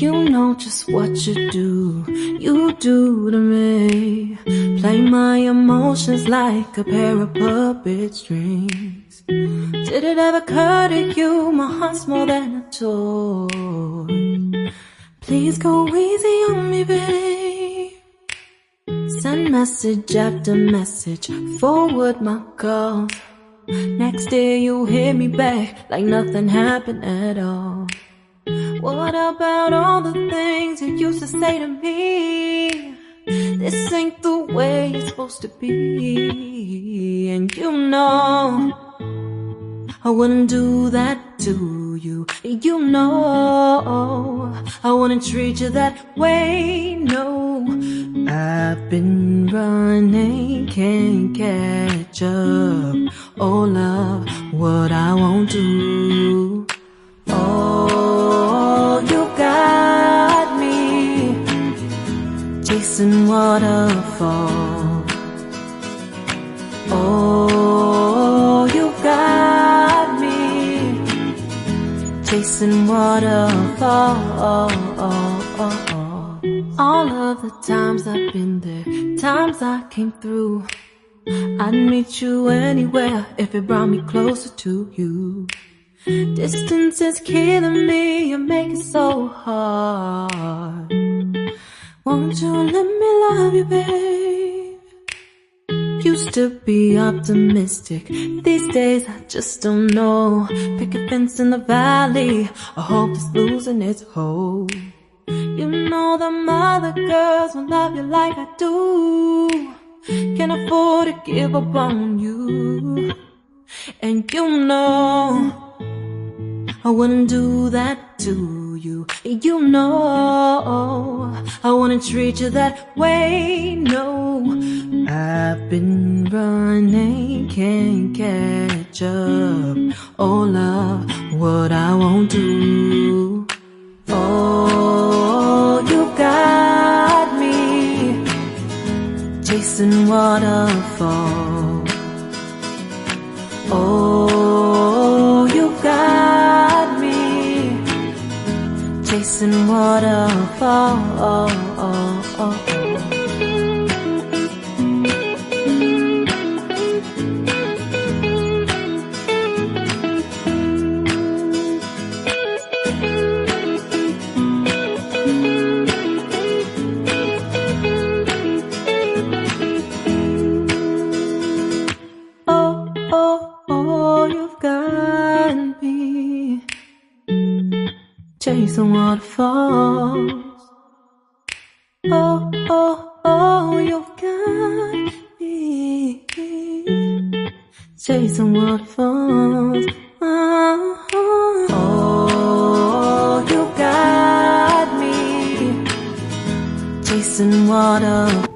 You know just what you do to me. Play my emotions like a pair of puppet strings. Did it ever occur to you my heart's more than a toy? Please go easy on me, babe. Send message after message, forward my calls. Next day you hit me back like nothing happened at all. What about all the things you used to say to me? This ain't the way it's supposed to be. And you know I wouldn't do that to you. You know I wouldn't treat you that way, no. I've been running, can't catch up. Oh love, what I won't do. Oh, you got me chasing waterfalls. Oh, you got me chasing waterfalls. All of the times I've been there, times I came through, I'd meet you anywhere if it brought me closer to you. Distance is killing me, you make it so hard. Won't you let me love you, babe? Used to be optimistic, these days I just don't know. Pick a fence in the valley, I hope it's losing its hold. You know them other girls won't love you like I do. Can't afford to give up on you. And you know I wouldn't do that to you. You know I wouldn't treat you that way, no. I've been running, can't catch up. Oh love, what I won't do. Oh, you got me chasing waterfalls. Oh, you got me chasing waterfalls. Oh, you've got me chasing waterfalls. Oh, you've got me chasing waterfalls. Oh, you got me chasing waterfalls.